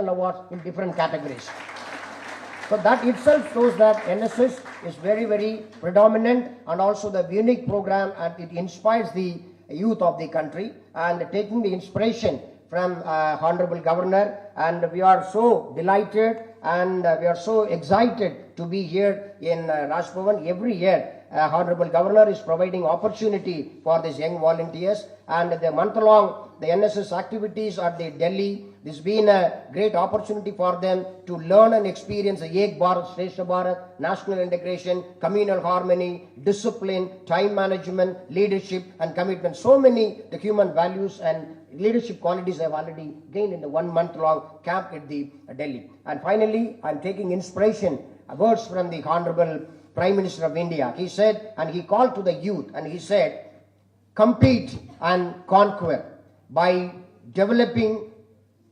awards in different categories. So that itself shows that NSS is very, very predominant and also the unique program, and it inspires the youth of the country, and taking the inspiration from Honorable Governor, and we are so delighted and we are so excited to be here in Raj Bhavan. Every year Honorable Governor is providing opportunity for these young volunteers, and the month-long the NSS activities at the Delhi. This has been a great opportunity for them to learn and experience the Ek Bharat, Shrestha Bharat, national integration, communal harmony, discipline, time management, leadership and commitment. So many the human values and leadership qualities I have already gained in the 1 month long camp at the Delhi. And finally, I am taking inspiration, words from the Honorable Prime Minister of India. He said, and he called to the youth, and he said, compete and conquer by developing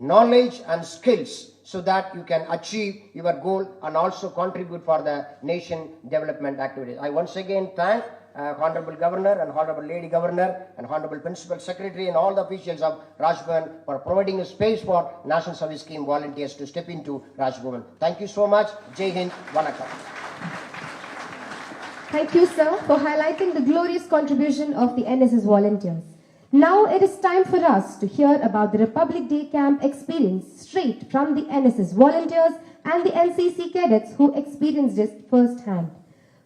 knowledge and skills so that you can achieve your goal and also contribute for the nation development activities. I once again thank Honorable Governor and Honorable Lady Governor and Honorable Principal Secretary and all the officials of Raj Bhavan for providing a space for National Service Scheme volunteers to step into Raj Bhavan. Thank you so much. Jai Hind, Vanakkam. Thank you, sir, for highlighting the glorious contribution of the NSS volunteers. Now it is time for us to hear about the Republic Day camp experience straight from the NSS volunteers and the NCC cadets who experienced it firsthand.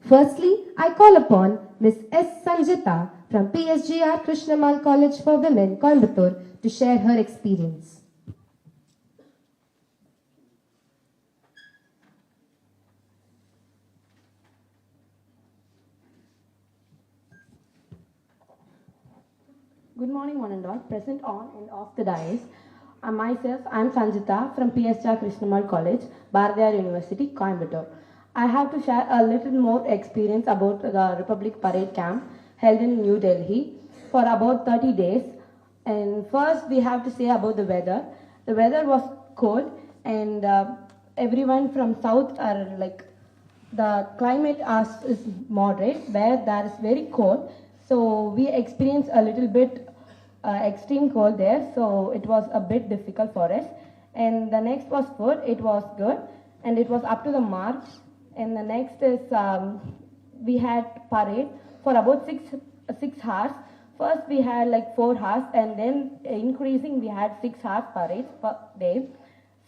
Firstly, I call upon Ms. S. Sanjita from PSGR Krishnamal College for Women, Coimbatore, to share her experience. Good morning, one and all. Present on and off the dais. Myself, I am Sanjita from PSGR Krishnamal College, Bharatiyar University, Coimbatore. I have to share a little more experience about the Republic Parade Camp held in New Delhi for about 30 days. And first, we have to say about the weather. The weather was cold, and everyone from south are like, the climate is moderate, where there is very cold. So we experienced a little bit extreme cold there, so it was a bit difficult for us. And the next was food. It was good, and it was up to the march. And the next is we had parade for about six hours. First we had like 4 hours, and then increasing we had 6 hours parade per day.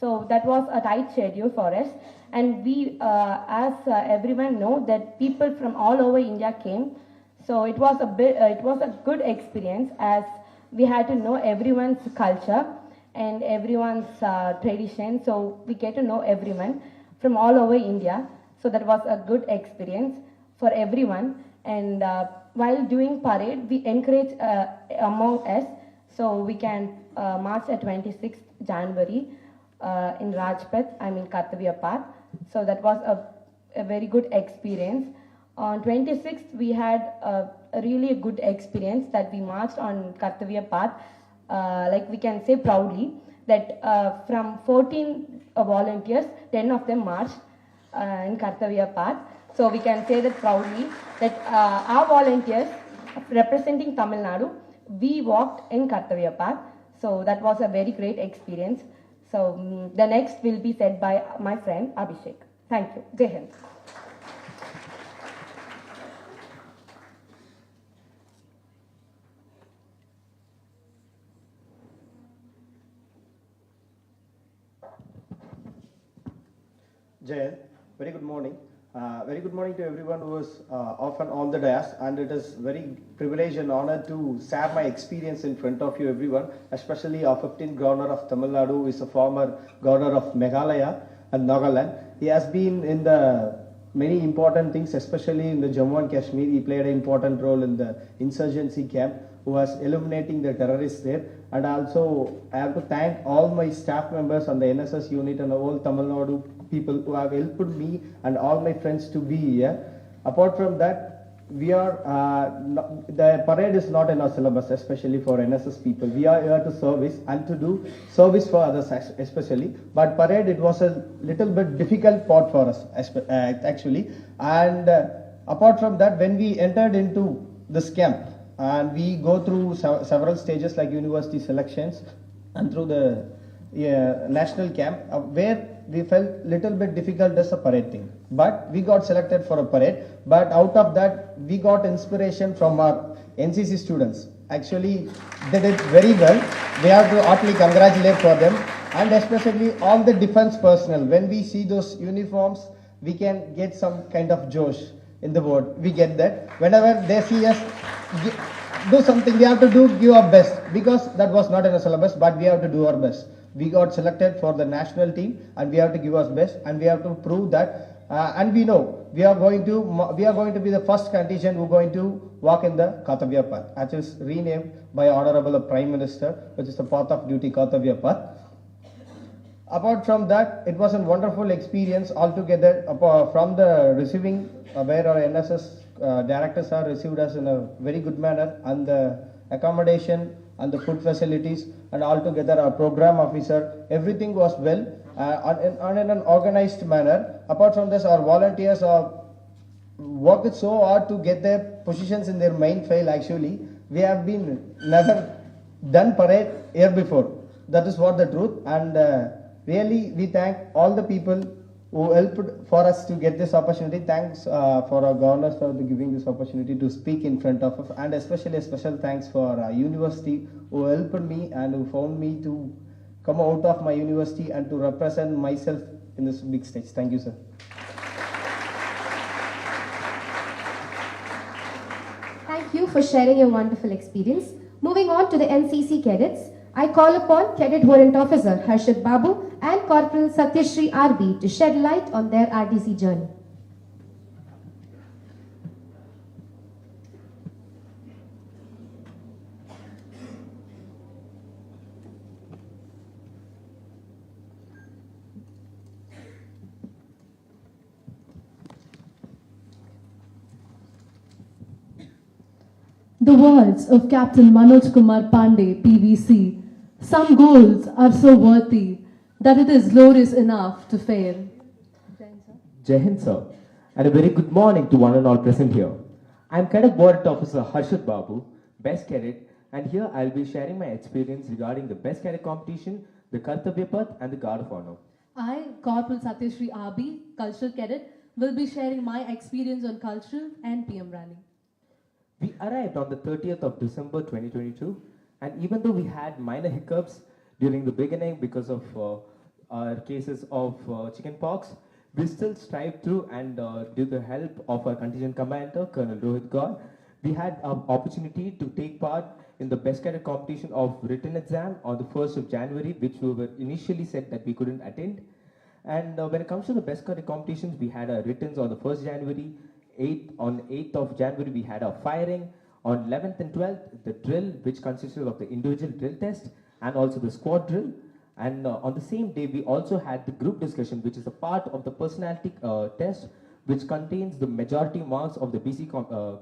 So that was a tight schedule for us. And we, as everyone know, that people from all over India came. So it was a good experience, as we had to know everyone's culture and everyone's tradition. So we get to know everyone from all over India. So that was a good experience for everyone. And while doing parade, we encourage among us, so we can march at 26th January in Rajpath, Kartavya Path. So that was a very good experience. On 26th, we had a really good experience that we marched on Kartavya Path. Like we can say proudly that from 14 volunteers, 10 of them marched in Kartavya Path. So we can say that proudly that our volunteers representing Tamil Nadu, we walked in Kartavya Path. So that was a very great experience. So the next will be said by my friend Abhishek. Thank you. Jai Hind. Jay, very good morning. Very good morning to everyone who is often on the dais, and it is very privilege and honor to share my experience in front of you everyone, especially our 15th Governor of Tamil Nadu, who is a former Governor of Meghalaya and Nagaland. He has been in the many important things, especially in the Jammu and Kashmir. He played an important role in the insurgency camp, who was eliminating the terrorists there. And also, I have to thank all my staff members on the NSS unit and all Tamil Nadu people who have helped me and all my friends to be here. Apart from that, we are the parade is not in our syllabus, especially for NSS people. We are here to service and to do service for others, especially. But parade, it was a little bit difficult part for us, actually. And apart from that, when we entered into this camp, and we go through several stages like university selections and through the national camp where we felt little bit difficult as a parade thing. But we got selected for a parade. But out of that, we got inspiration from our NCC students. Actually, they did very well. We have to heartily congratulate for them. And especially all the defense personnel. When we see those uniforms, we can get some kind of josh in the board. We get that. Whenever they see us do something, we have to give our best, because that was not in a syllabus, but we have to do our best. We got selected for the national team, and we have to give our best, and we have to prove that. And we know we are going to be the first contingent who are going to walk in the Kartavya Path, which is renamed by Honorable Prime Minister, which is the Path of Duty Kartavya Path. Apart from that, it was a wonderful experience altogether from the receiving, where our NSS directors are received us in a very good manner, and the accommodation and the food facilities, and altogether our program officer, everything was well in an organized manner. Apart from this, our volunteers worked so hard to get their positions in their main file. Actually, we have been never done parade here before. That is what the truth. And really, we thank all the people who helped for us to get this opportunity. Thanks for our governors for giving this opportunity to speak in front of us, and especially a special thanks for our university who helped me and who found me to come out of my university and to represent myself in this big stage. Thank you, sir. Thank you for sharing your wonderful experience. Moving on to the NCC cadets, I call upon Cadet Warrant Officer Harshit Babu and Corporal Satyashri RB to shed light on their RDC journey. The words of Captain Manoj Kumar Pandey, PVC. Some goals are so worthy that it is glorious enough to fail. Jai Hind, sir, and a very good morning to one and all present here. I am Cadet Warrant Officer Harshit Babu, Best Cadet, and here I will be sharing my experience regarding the Best Cadet competition, the Kartavya Path, and the Guard of Honor. I, Corporal Satyashri RB, Cultural Cadet, will be sharing my experience on cultural and PM rally. We arrived on the 30th of December 2022, and even though we had minor hiccups during the beginning because of our cases of chickenpox, we still strived through, and due to the help of our contingent commander, Colonel Rohit Gaur, we had an opportunity to take part in the Best Cadet competition of written exam on the 1st of January, which we were initially said that we couldn't attend. And when it comes to the Best Cadet competitions, we had our writtens on the 1st January, on 8th of January, we had our firing. On 11th and 12th, the drill, which consisted of the individual drill test and also the squad drill. And on the same day, we also had the group discussion, which is a part of the personality test, which contains the majority marks of the BC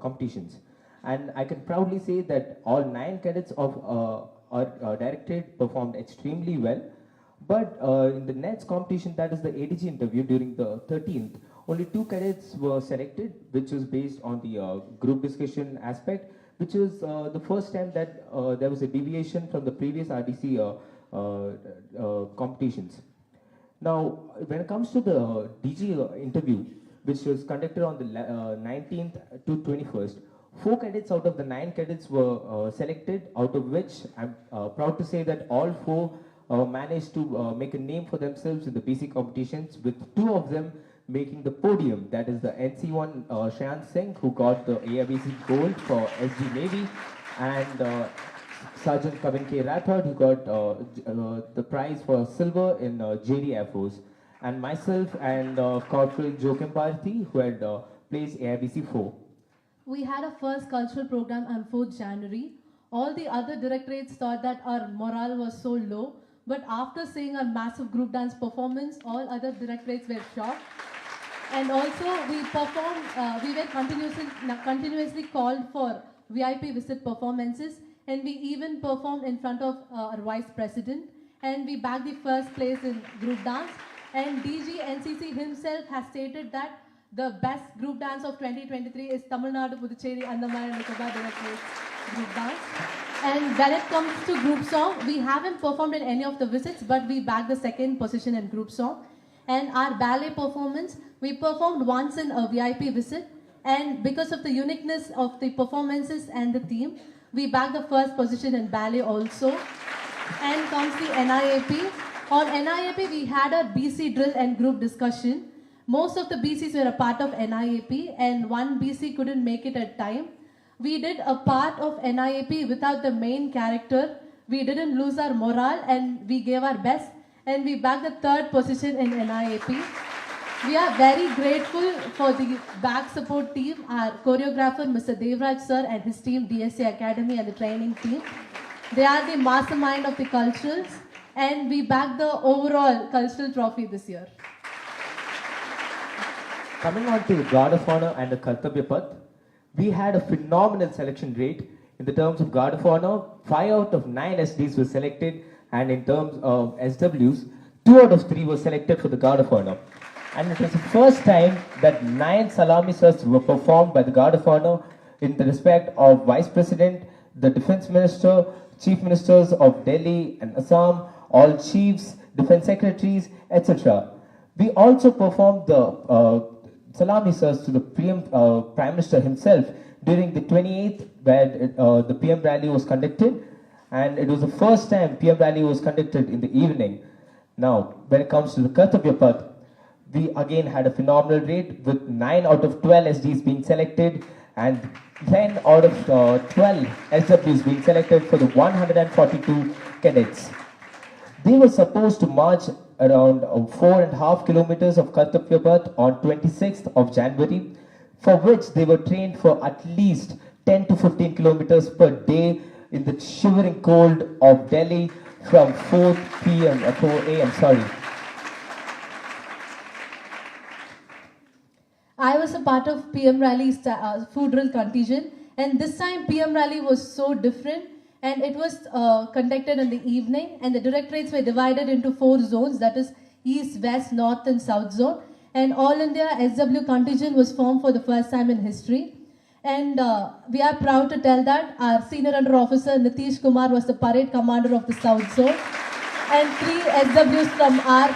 competitions. And I can proudly say that all 9 cadets of our directorate performed extremely well. But in the next competition, that is the ADG interview during the 13th, only 2 cadets were selected, which was based on the group discussion aspect, which was the first time that there was a deviation from the previous RDC competitions. Now, when it comes to the DG interview, which was conducted on the 19th to 21st, 4 cadets out of the 9 cadets were selected, out of which I'm proud to say that all 4 managed to make a name for themselves in the BC competitions, with 2 of them making the podium. That is the NC1 Shayan Singh, who got the AIBC gold for SG Navy, and Sergeant Kavin K. Rathod, who got the prize for silver in JD Air Force, and myself and Corporal Joachim Parthi, who had placed AIBC 4. We had a first cultural program on 4th January. All the other directorates thought that our morale was so low, but after seeing our massive group dance performance, all other directorates were shocked. And also, we performed, we were continuously called for VIP visit performances, and we even performed in front of our Vice President, and we bagged the first place in group dance. And DG NCC himself has stated that the best group dance of 2023 is Tamil Nadu, Puducherry, Andaman and Nicobar Directorate's group dance. And when it comes to group song, we haven't performed in any of the visits, but we bagged the second position in group song. And our ballet performance, we performed once in a VIP visit. And because of the uniqueness of the performances and the theme, we bagged the first position in ballet also. And comes the NIAP. On NIAP, we had a BC drill and group discussion. Most of the BCs were a part of NIAP, and one BC couldn't make it at time. We did a part of NIAP without the main character. We didn't lose our morale, and we gave our best, and we bagged the third position in NIAP. We are very grateful for the back support team, our choreographer, Mr. Devraj sir, and his team, DSA Academy, and the training team. They are the mastermind of the culturals, and we bagged the overall cultural trophy this year. Coming on to the Guard of Honor and the Kartavya Path, we had a phenomenal selection rate. In the terms of Guard of Honor, 5 out of 9 SDs were selected, and in terms of SWs, 2 out of 3 were selected for the Guard of Honor. And it was the first time that 9 salami sars were performed by the Guard of Honor in the respect of Vice President, the Defense Minister, Chief Ministers of Delhi and Assam, all chiefs, defense secretaries, etc. We also performed the salami sars to the Prime Minister himself during the 28th, where the PM rally was conducted, and it was the first time PM rally was conducted in the evening. Now, when it comes to the Kartavya Path, we again had a phenomenal rate with 9 out of 12 SDs being selected and 10 out of 12 SWs being selected for the 142 cadets. They were supposed to march around 4.5 kilometers of Kartavya Path on 26th of January, for which they were trained for at least 10 to 15 kilometers per day in the shivering cold of Delhi from 4 a.m. I was a part of PM Rally's food drill contingent, and this time PM Rally was so different, and it was conducted in the evening, and the directorates were divided into 4 zones, that is East, West, North and South zone, and All India SW contingent was formed for the first time in history. And we are proud to tell that our senior under officer Nitish Kumar was the parade commander of the South zone, and 3 SWs from our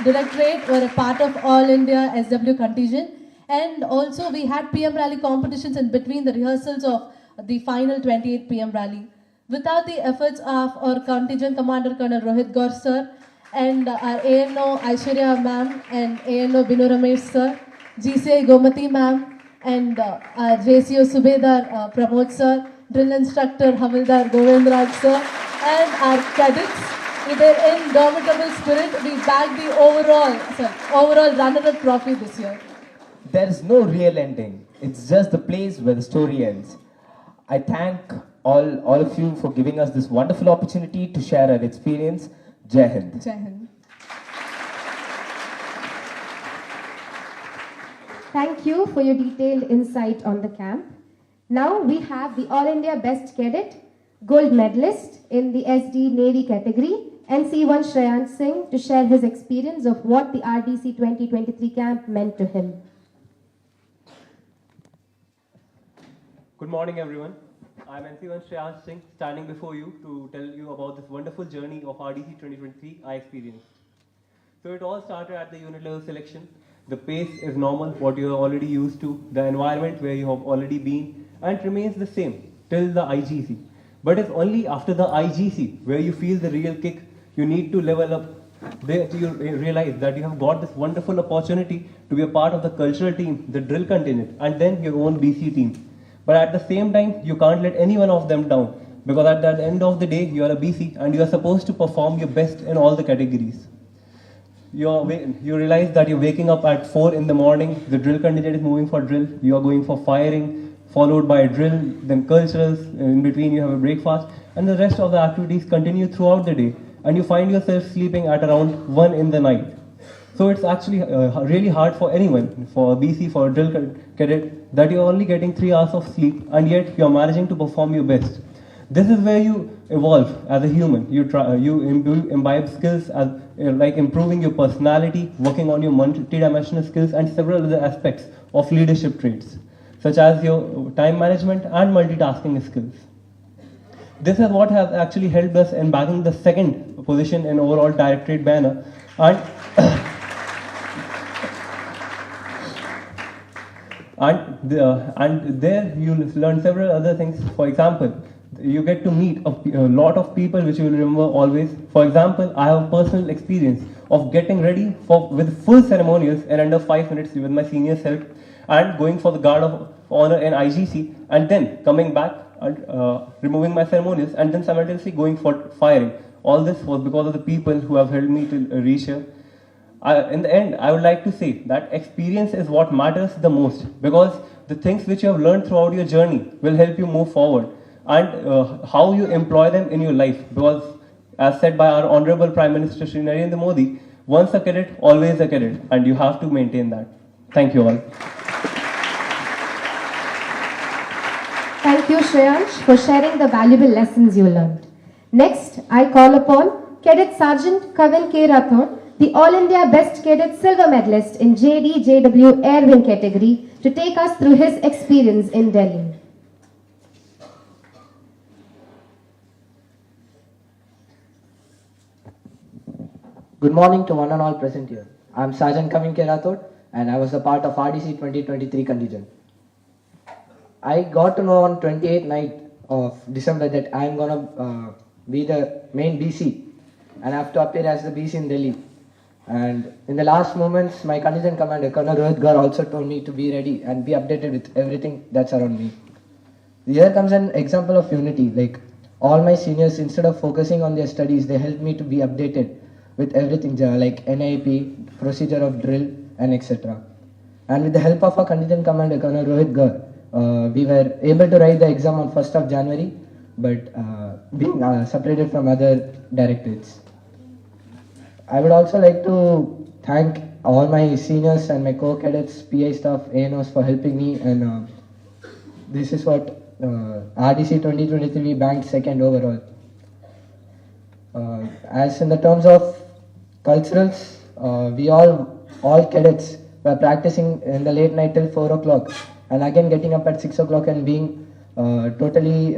directorate were a part of All India SW contingent. And also we had PM Rally competitions in between the rehearsals of the final 28th PM Rally. Without the efforts of our contingent commander Colonel Rohit Gaur sir, and our ANO Aishwarya ma'am, and ANO Binu Ramesh sir, GCI Gomati ma'am, and our JCO Subedar Pramod sir, drill instructor Havildar Govindraj sir, and our cadets, with their indomitable spirit, we bagged the overall runner-up trophy this year. There is no real ending. It's just the place where the story ends. I thank all of you for giving us this wonderful opportunity to share our experience. Jai Hind. Jai Hind. Thank you for your detailed insight on the camp. Now we have the All India Best Cadet, Gold Medalist in the SD Navy category, NC1 Shreyans Singh, to share his experience of what the RDC 2023 camp meant to him. Good morning, everyone. I'm NC1 Shreyans Singh, standing before you to tell you about this wonderful journey of RDC 2023 I experienced. So it all started at the unit level selection. The pace is normal, what you are already used to, the environment where you have already been, and it remains the same till the IGC. But it's only after the IGC where you feel the real kick, you need to level up. There you realize that you have got this wonderful opportunity to be a part of the cultural team, the drill contingent, and then your own BC team. But at the same time, you can't let any one of them down, because at the end of the day, you are a BC and you are supposed to perform your best in all the categories. You realize that you're waking up at 4 in the morning, the drill contingent is moving for drill, you are going for firing, followed by drill, then culturals, in between you have a breakfast, and the rest of the activities continue throughout the day, and you find yourself sleeping at around 1 in the night. So it's actually really hard for anyone, for a BC, for a drill cadet, that you're only getting 3 hours of sleep, and yet you're managing to perform your best. This is where you evolve as a human. You imbibe skills like improving your personality, working on your multi-dimensional skills, and several other aspects of leadership traits, such as your time management and multitasking skills. This is what has actually helped us in bagging the second position in overall directorate banner. And and there you learn several other things. For example, you get to meet a lot of people which you will remember always. For example, I have a personal experience of getting ready with full ceremonials in under 5 minutes with my senior self, and going for the guard of honor in IGC, and then coming back and removing my ceremonials, and then simultaneously going for firing. All this was because of the people who have helped me to reach here. In the end, I would like to say that experience is what matters the most, because the things which you have learned throughout your journey will help you move forward, and how you employ them in your life. Because, as said by our Honorable Prime Minister Shri Narendra Modi, once a cadet, always a cadet, and you have to maintain that. Thank you all. Thank you, Shreyansh, for sharing the valuable lessons you learned. Next, I call upon Cadet Sergeant Kavin K. Rathod, the All India Best Cadet Silver Medalist in JDJW Air Wing category, to take us through his experience in Delhi. Good morning to one and all present here. I am Sergeant Kavin K. Rathod, and I was a part of RDC 2023 contingent. I got to know on 28th night of December that I am gonna be the main BC, and I have to appear as the BC in Delhi. And in the last moments, my contingent commander, Colonel Rohit Gar, also told me to be ready and be updated with everything that's around me. Here comes an example of unity. Like, all my seniors, instead of focusing on their studies, they helped me to be updated with everything, like NIP, procedure of drill, and etc. And with the help of our contingent commander, Colonel Rohit Gar, we were able to write the exam on 1st of January, but being separated from other directorates. I would also like to thank all my seniors and my co-cadets, PI staff, ANOs for helping me, and this is what RDC 2023 we banked second overall. As in the terms of culturals, we all cadets were practicing in the late night till 4 o'clock, and again getting up at 6 o'clock and being totally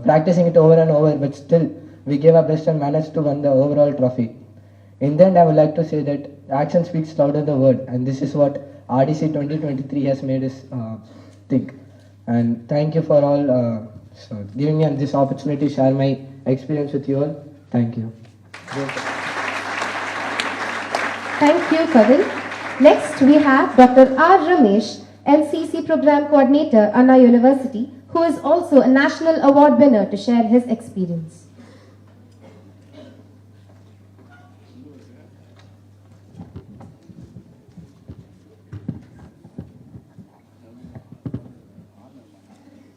practicing it over and over, but still we gave our best and managed to win the overall trophy. In the end, I would like to say that action speaks louder than word, and this is what RDC 2023 has made us think. And thank you for all giving me this opportunity to share my experience with you all. Thank you. Thank you, Kavin. Next, we have Dr. R. Ramesh, NCC Program Coordinator, Anna University, who is also a National Award winner, to share his experience.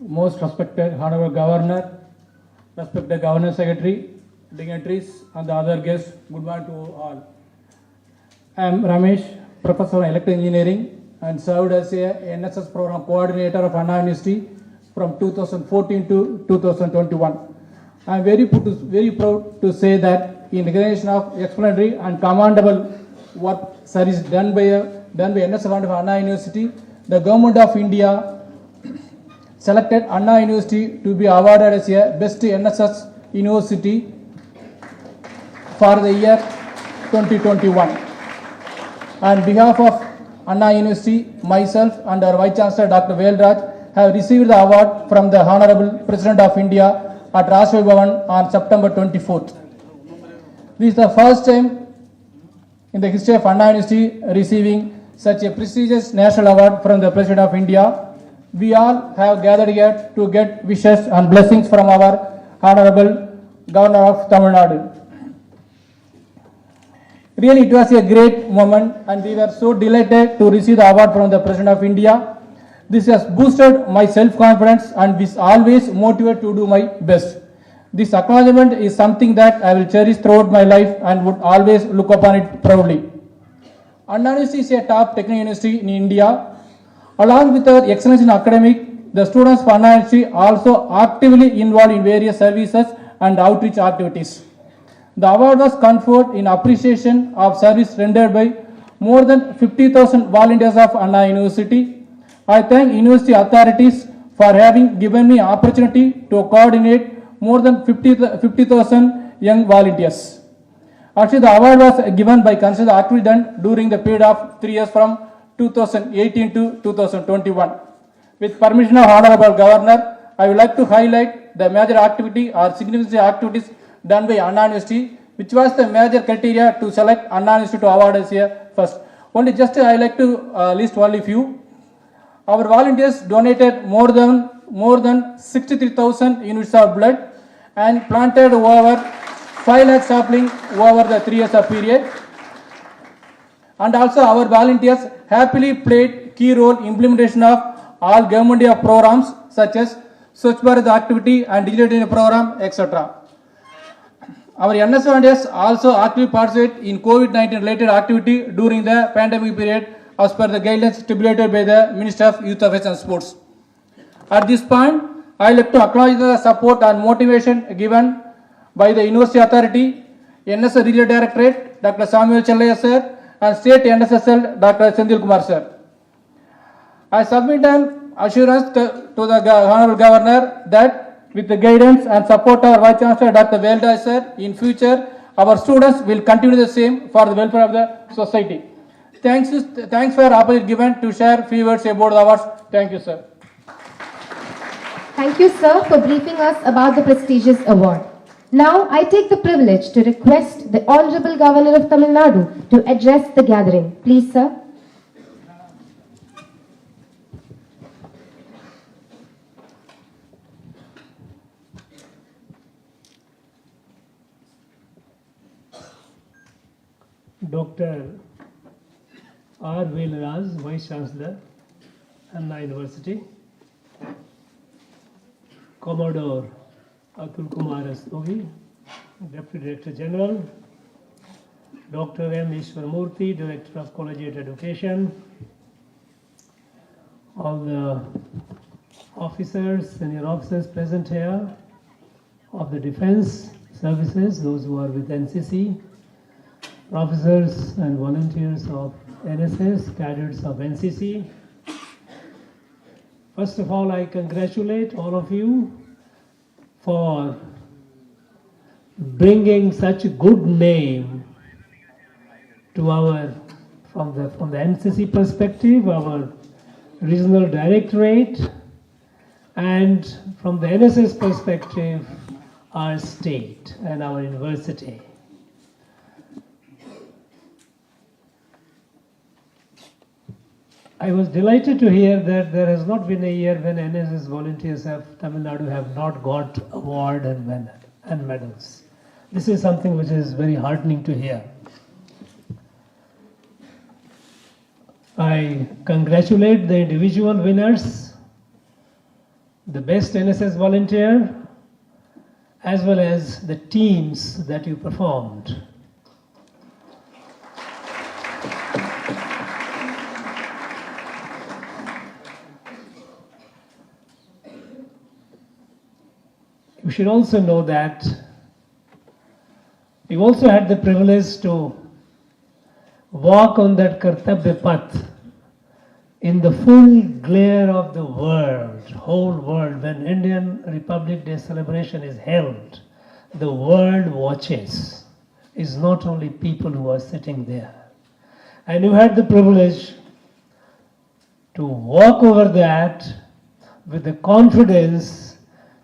Most respected Honorable Governor, respected Governor Secretary, dignitaries, and the other guests, good morning to all. I am Ramesh, Professor of Electrical Engineering, and served as a NSS Program Coordinator of Anna University from 2014 to 2021. I am very proud to say that in recognition of exemplary and commendable work service done by NSS of Anna University, the Government of India selected Anna University to be awarded as a Best NSS University for the year 2021. On behalf of Anna University, myself and our Vice Chancellor Dr. Velraj have received the award from the Honorable President of India at Rashtrapada Bhavan on September 24th. This is the first time in the history of Anna University receiving such a prestigious national award from the President of India. We all have gathered here to get wishes and blessings from our Honorable Governor of Tamil Nadu. Really, it was a great moment, and we were so delighted to receive the award from the President of India. This has boosted my self-confidence and is always motivated to do my best. This acknowledgement is something that I will cherish throughout my life and would always look upon it proudly. Anna University is a top technical university in India. Along with our excellence in academic, the students of Anna University also actively involved in various services and outreach activities. The award was conferred in appreciation of service rendered by more than 50,000 volunteers of Anna University. I thank university authorities for having given me opportunity to coordinate more than 50,000 young volunteers. Actually, the award was given by consider the activity done during the period of 3 years from 2018 to 2021. With permission of Honorable Governor, I would like to highlight the major activity or significant activities done by Anna University, which was the major criteria to select Anna University to award us here first. Only just I like to list only few. Our volunteers donated more than 63,000 units of blood and planted over 5 lakh sapling over the 3 years of period. And also our volunteers happily played key role in implementation of all government programs such as Swachh Bharat activity and digital India program, etc. Our NS volunteers also actively participate in COVID-19 related activity during the pandemic period as per the guidelines stipulated by the Minister of Youth Affairs and Sports. At this point, I would like to acknowledge the support and motivation given by the University Authority, NS Regional Directorate, Dr. Samuel Challaya sir, and State NSSL, Dr. Sendil Kumar sir. I submit an assurance to the Honorable Governor that with the guidance and support of our Vice Chancellor, Dr. Velda sir, in future, our students will continue the same for the welfare of the society. Thanks for the opportunity given to share few words about the awards. Thank you, sir. Thank you, sir, for briefing us about the prestigious award. Now, I take the privilege to request the Honorable Governor of Tamil Nadu to address the gathering. Please, sir. Dr. R. Velaraj, Vice Chancellor, Anna University, Commodore Atul Kumar Rastogi, Deputy Director General, Dr. M. Ishwarmurthy, Director of Collegiate Education, all the officers, senior officers present here of the Defense Services, those who are with NCC, officers and volunteers of NSS, cadets of NCC. First of all, I congratulate all of you for bringing such a good name to our, from the NCC perspective, our regional directorate, and from the NSS perspective, our state and our university. I was delighted to hear that there has not been a year when NSS volunteers of Tamil Nadu have not got award and medals. This is something which is very heartening to hear. I congratulate the individual winners, the best NSS volunteer, as well as the teams that you performed. You should also know that you also had the privilege to walk on that Kartabya Path in the full glare of the world, whole world. When Indian Republic Day celebration is held, the world watches. It's not only people who are sitting there. And you had the privilege to walk over that with the confidence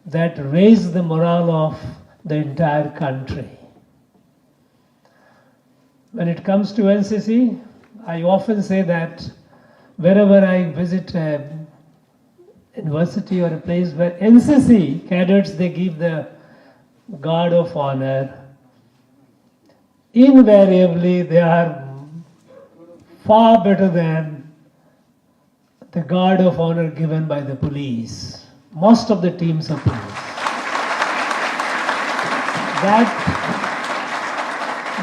that raised the morale of the entire country. When it comes to NCC, I often say that wherever I visit a university or a place where NCC cadets, they give the guard of honor, invariably they are far better than the guard of honor given by the police. Most of the teams are police.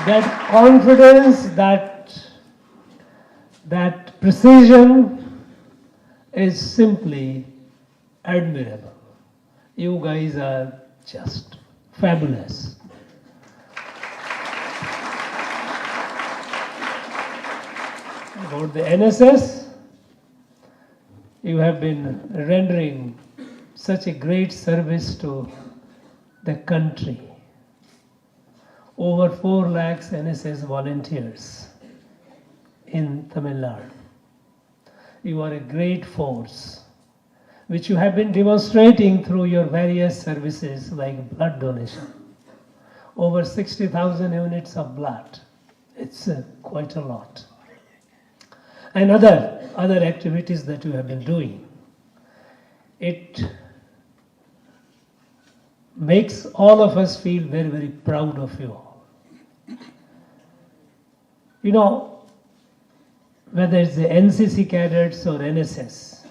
That confidence, that precision is simply admirable. You guys are just fabulous. About the NSS, you have been rendering such a great service to the country. Over 4 lakhs NSS volunteers in Tamil Nadu. You are a great force, which you have been demonstrating through your various services like blood donation. Over 60,000 units of blood. It's quite a lot. And other activities that you have been doing. It makes all of us feel very, very proud of you. You know, whether it's the NCC cadets or NSS,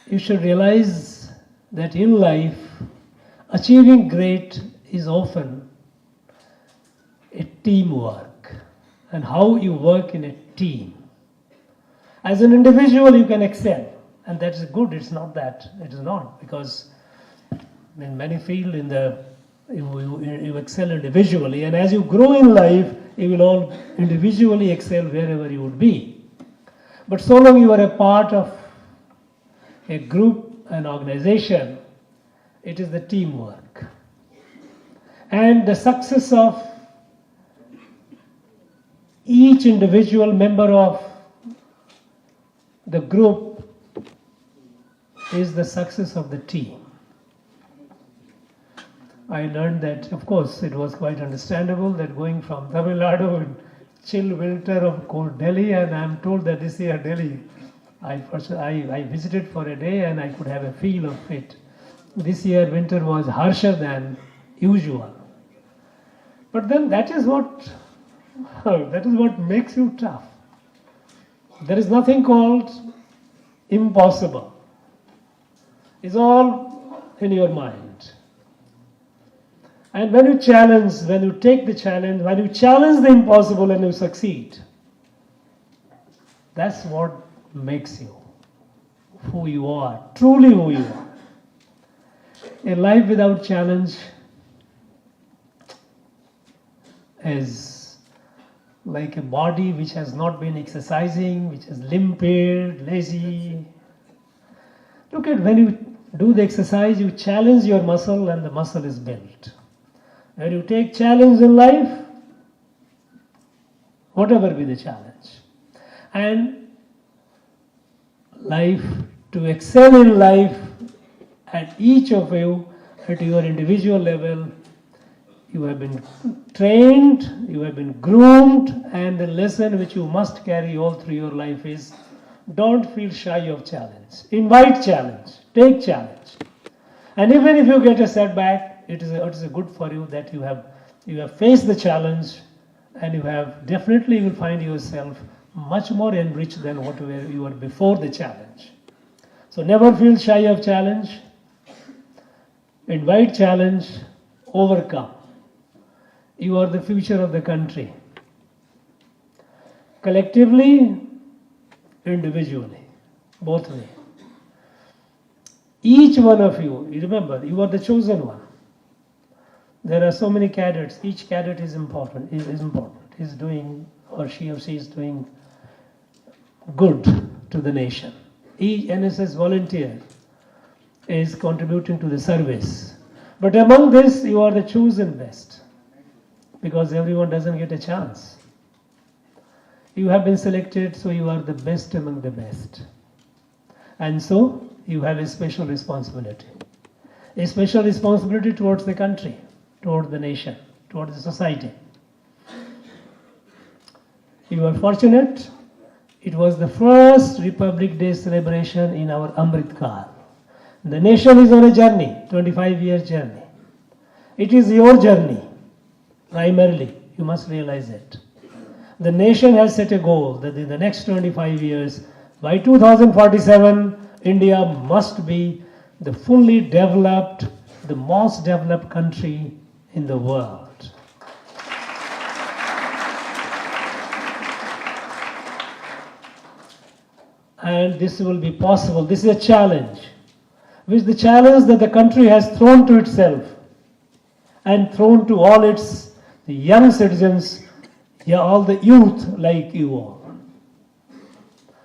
you should realize that in life, achieving great is often a teamwork and how you work in a team. As an individual, you can excel, and that is good. It's not that it is not, because in many fields you excel individually, and as you grow in life, you will all individually excel wherever you would be. But so long you are a part of a group, an organization, it is the teamwork. And the success of each individual member of the group is the success of the team. I learned that, of course, it was quite understandable that going from Tamil Nadu in chill winter of cold Delhi, and I am told that this year Delhi, I visited for a day and I could have a feel of it. This year winter was harsher than usual. But then that is what makes you tough. There is nothing called impossible. It's all in your mind. And when you take the challenge, when you challenge the impossible and you succeed, that's what makes you who you are, truly who you are. A life without challenge is like a body which has not been exercising, which is limpid, lazy. Look at when you do the exercise, you challenge your muscle and the muscle is built. When you take challenge in life, whatever be the challenge, and life, to excel in life at each of you, at your individual level, you have been trained, you have been groomed, and the lesson which you must carry all through your life is don't feel shy of challenge. Invite challenge, take challenge. And even if you get a setback, it is good for you that you have faced the challenge, and you will find yourself much more enriched than what you were before the challenge. So never feel shy of challenge. Invite challenge, overcome. You are the future of the country. Collectively, individually, both ways. Each one of you remember, you are the chosen one. There are so many cadets. Each cadet is important. Is doing, or she is doing good to the nation. Each NSS volunteer is contributing to the service. But among this, you are the chosen best, because everyone doesn't get a chance. You have been selected, so you are the best among the best. And so, you have a special responsibility. A special responsibility towards the country, towards the nation, towards the society. You are fortunate. It was the first Republic Day celebration in our Amrit Kaal. The nation is on a journey, 25-year journey. It is your journey, primarily. You must realize it. The nation has set a goal that in the next 25 years, by 2047, India must be the fully developed, the most developed country in the world. And this will be possible. This is a challenge, which the challenge that the country has thrown to itself and thrown to all its young citizens, all the youth like you all.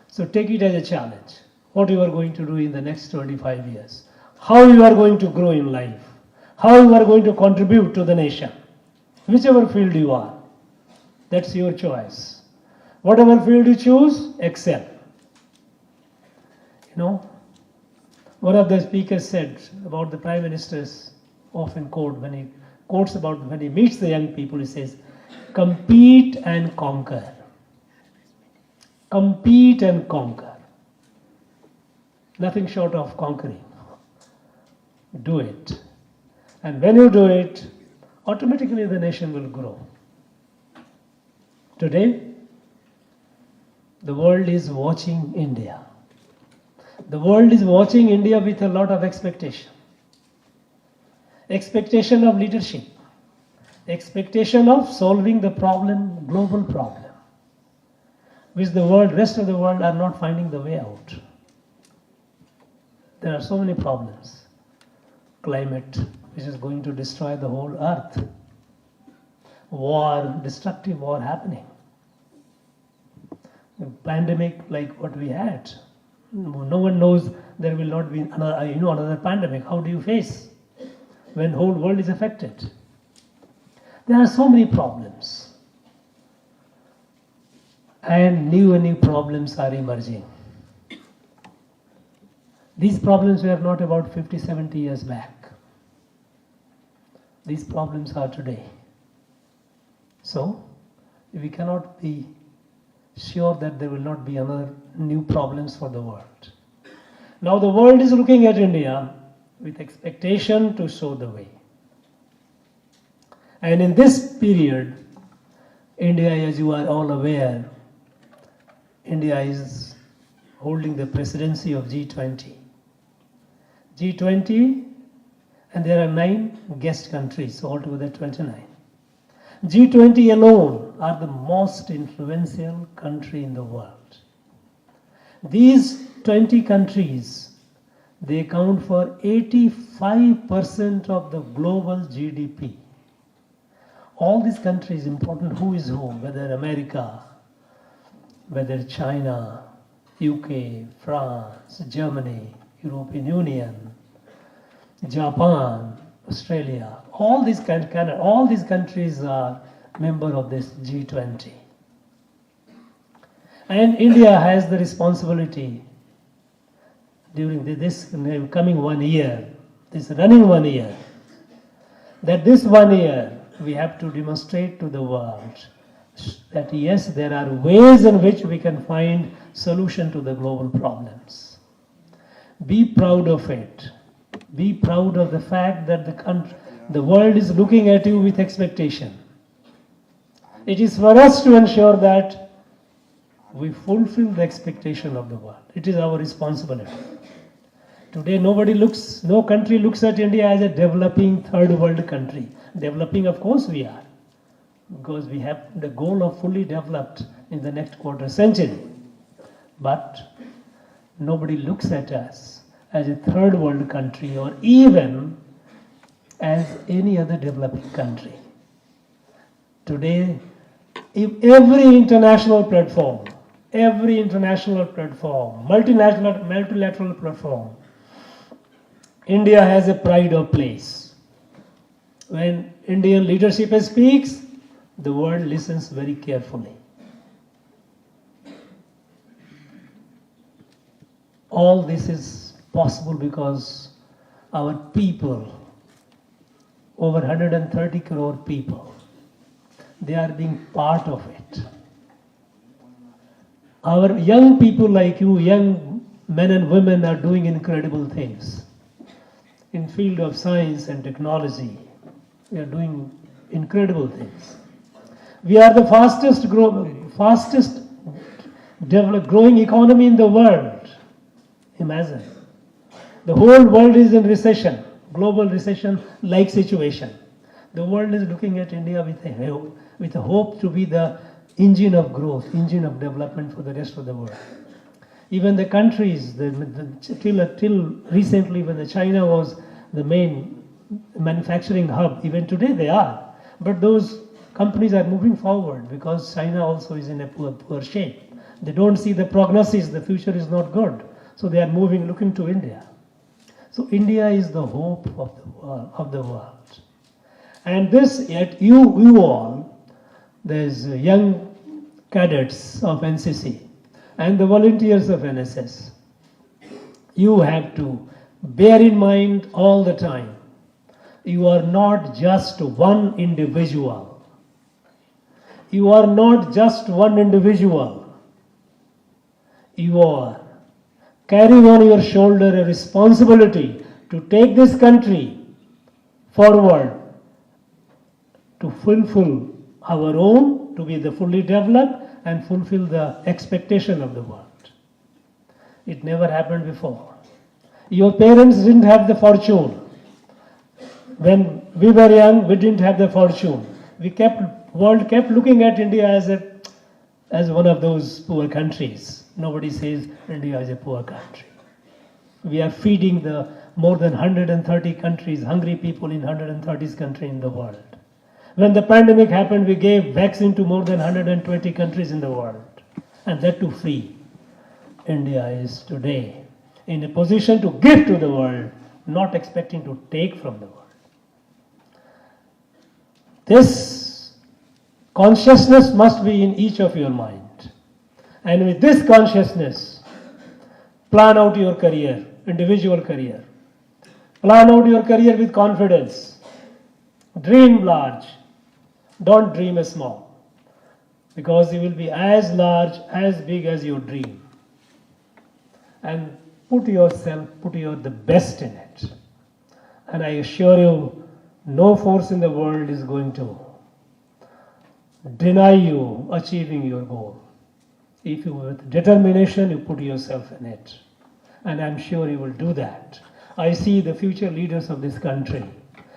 So take it as a challenge. what you are going to do in the next 25 years, how you are going to grow in life, how you are going to contribute to the nation. Whichever field you are, that's your choice. Whatever field you choose, excel. You know, one of the speakers said about the Prime Minister's often quote, when he quotes about when he meets the young people, he says, compete and conquer. Compete and conquer. Nothing short of conquering. Do it. And when you do it, automatically the nation will grow. Today, the world is watching India. The world is watching India with a lot of expectation. Expectation of leadership. Expectation of solving the problem, global problem, which the world, rest of the world are not finding the way out. There are so many problems. Climate, which is going to destroy the whole earth. War, destructive war happening. A pandemic like what we had. No one knows there will not be another pandemic. How do you face when whole world is affected? There are so many problems. And new problems are emerging. These problems were not about 50, 70 years back. These problems are today. So, we cannot be sure that there will not be another new problems for the world. Now the world is looking at India with expectation to show the way. And in this period, India, as you are all aware, India is holding the presidency of G20. G20, and there are 9 guest countries, so altogether 29. G20 alone are the most influential country in the world. These 20 countries, they account for 85% of the global GDP. All these countries, important who is who, whether America, whether China, UK, France, Germany, European Union, Japan, Australia, all these countries are member of this G20. And India has the responsibility during this coming 1 year, this running 1 year, that this 1 year we have to demonstrate to the world that yes, there are ways in which we can find solution to the global problems. Be proud of it. Be proud of the fact that the world is looking at you with expectation. It is for us to ensure that we fulfill the expectation of the world. It is our responsibility. Today no country looks at India as a developing third world country. Developing, of course we are, because we have the goal of fully developed in the next quarter century. But nobody looks at us as a third world country or even as any other developing country. Today, if every international platform, multilateral platform, India has a pride of place. When Indian leadership speaks, the world listens very carefully. All this is possible because our people, over 130 crore people, they are being part of it. Our young people like you, young men and women, are doing incredible things. In field of science and technology, we are doing incredible things. We are the fastest growing economy in the world. Imagine. The whole world is in recession, global recession-like situation. The world is looking at India with a hope to be the engine of growth, engine of development for the rest of the world. Even the countries, till recently when China was the main manufacturing hub, even today they are. But those companies are moving forward because China also is in a poor shape. They don't see the prognosis, the future is not good. So they are moving, looking to India. So India is the hope of the world. And this, yet you all, there's young cadets of NCC and the volunteers of NSS. You have to bear in mind all the time, you are not just one individual. You are not just one individual. You are carrying on your shoulder a responsibility to take this country forward, to fulfill our own, to be the fully developed and fulfill the expectation of the world. It never happened before. Your parents didn't have the fortune. When we were young, we didn't have the fortune. World kept looking at India as one of those poor countries. Nobody says India is a poor country. We are feeding the more than 130 countries, hungry people in 130 countries in the world. When the pandemic happened, we gave vaccine to more than 120 countries in the world, and that too free. India is today in a position to give to the world, not expecting to take from the world. This consciousness must be in each of your mind. And with this consciousness, plan out your career, individual career. Plan out your career with confidence. Dream large. Don't dream small. Because you will be as large, as big as your dream. And put the best in it. And I assure you, no force in the world is going to deny you achieving your goal. If you, with determination, you put yourself in it. And I'm sure you will do that. I see the future leaders of this country.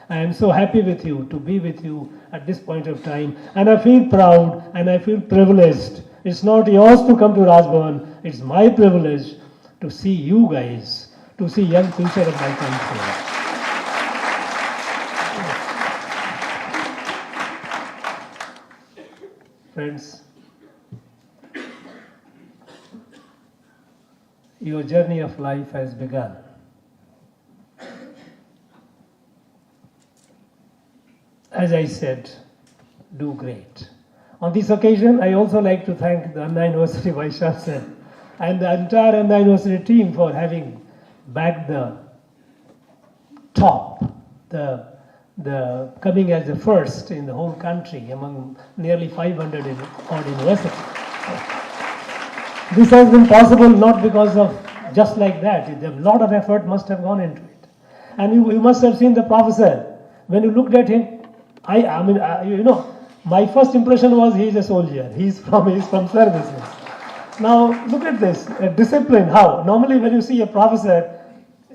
I am so happy with you, to be with you at this point of time. And I feel proud and I feel privileged. It's not yours to come to Raj Bhavan. It's my privilege to see you guys, to see young future of my country. Friends, your journey of life has begun. As I said, do great. On this occasion, I also like to thank the Anna University Vice Chancellor and the entire Anna University team for having backed the top, the coming as the first in the whole country among nearly 500 odd universities. This has been possible not because of just like that. A lot of effort must have gone into it. And you must have seen the professor. When you looked at him, my first impression was he's a soldier. He's from services. Now look at this, discipline. How? Normally when you see a professor,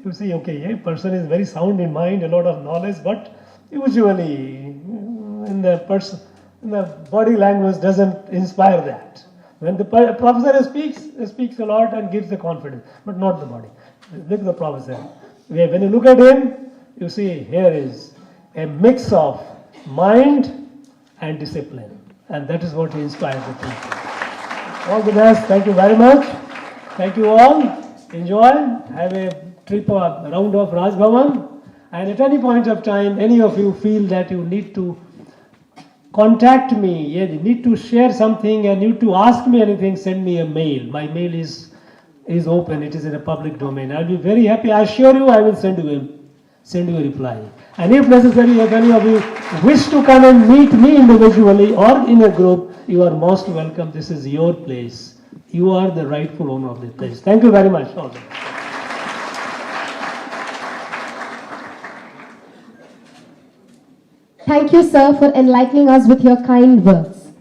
you see, okay, a person is very sound in mind, a lot of knowledge, but usually in the body language doesn't inspire that. When the professor speaks, he speaks a lot and gives the confidence, but not the body. Look at the professor. When you look at him, you see here is a mix of mind and discipline, and that is what he inspires the people. All the best. Thank you very much. Thank you all. Enjoy. Have a trip, a round of Raj Bhavan. And at any point of time, any of you feel that you need to contact me, you need to share something and need to ask me anything, send me a mail. My mail is open. It is in a public domain. I'll be very happy. I assure you I will send you a reply. And if necessary, if any of you wish to come and meet me individually or in a group, you are most welcome. This is your place. You are the rightful owner of the place. Thank you very much. Thank you, sir, for enlightening us with your kind words.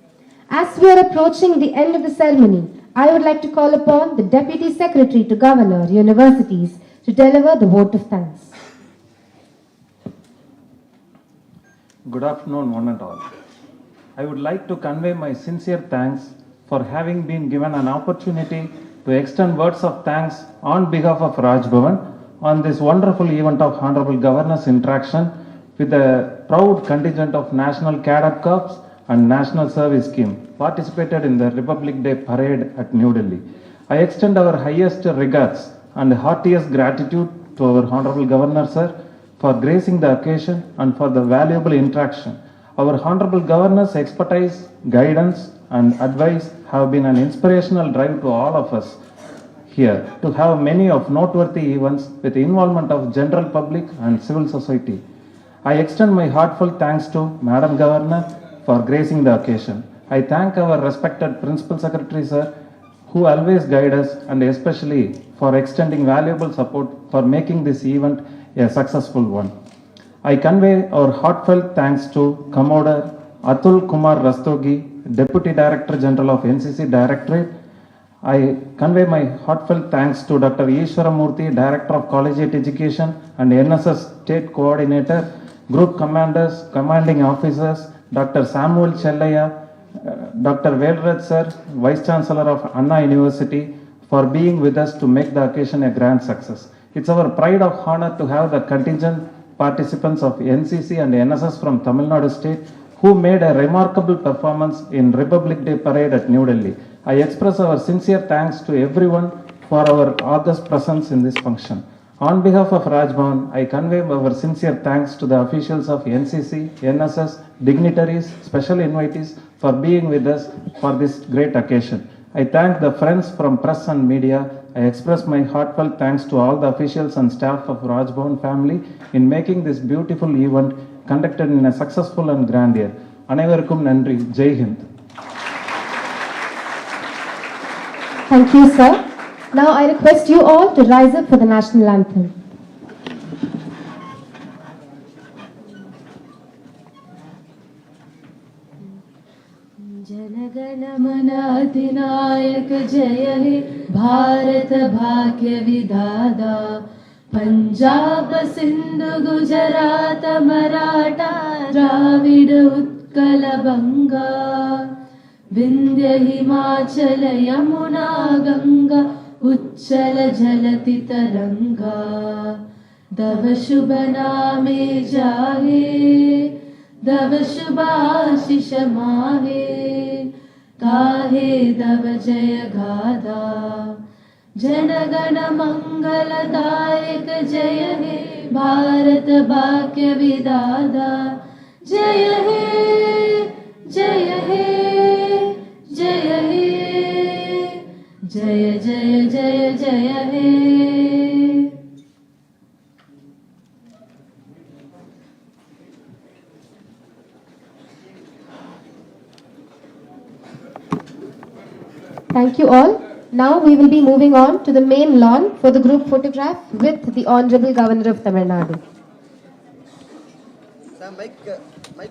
As we are approaching the end of the ceremony, I would like to call upon the Deputy Secretary to Governor, Universities, to deliver the vote of thanks. Good afternoon, one and all. I would like to convey my sincere thanks for having been given an opportunity to extend words of thanks on behalf of Raj Bhavan on this wonderful event of Honorable Governor's interaction with a proud contingent of National Cadet Corps and National Service Scheme participated in the Republic Day parade at New Delhi. I extend our highest regards and heartiest gratitude to our Honorable Governor, sir, for gracing the occasion and for the valuable interaction. Our Honorable Governor's expertise, guidance, and advice have been an inspirational drive to all of us here to have many of noteworthy events with the involvement of general public and civil society. I extend my heartfelt thanks to Madam Governor for gracing the occasion. I thank our respected Principal Secretary, sir, who always guide us, and especially for extending valuable support for making this event a successful one. I convey our heartfelt thanks to Commodore Atul Kumar Rastogi, Deputy Director General of NCC Directorate. I convey my heartfelt thanks to Dr. Ishwaramurthy, Director of Collegiate Education and NSS State Coordinator, Group Commanders, Commanding Officers, Dr. Samuel Chellaya, Dr. Velraj sir, Vice Chancellor of Anna University, for being with us to make the occasion a grand success. It's our pride of honor to have the contingent participants of NCC and NSS from Tamil Nadu State who made a remarkable performance in Republic Day Parade at New Delhi. I express our sincere thanks to everyone for our august presence in this function. On behalf of Rajbhavan, I convey our sincere thanks to the officials of NCC, NSS, dignitaries, special invitees for being with us for this great occasion. I thank the friends from press and media. I express my heartfelt thanks to all the officials and staff of Rajbhavan family in making this beautiful event conducted in a successful and grand year. Anevarukkum Nandri, Jai Hind. Thank you, sir. Now I request you all to rise up for the national anthem. Jana Gana Mana अधिनायक जय हे भारत भाग्य विधाता पंजाब सिंधु गुजरात मराठा द्राविड उत्कल बंगा विंध्य हिमाचल यमुना गंगा उच्चल जलति तरंगा दव शुभ नामे जाहे दव शुभाशिष माहे गाहे दव जय गाधा जनगण मंगलदायक जय हे भारत भाग्य विधाता जय हे जय हे जय हे जय जय जय जय हे. Thank you all. Now we will be moving on to the main lawn for the group photograph with the Honorable Governor of Tamil Nadu. Mic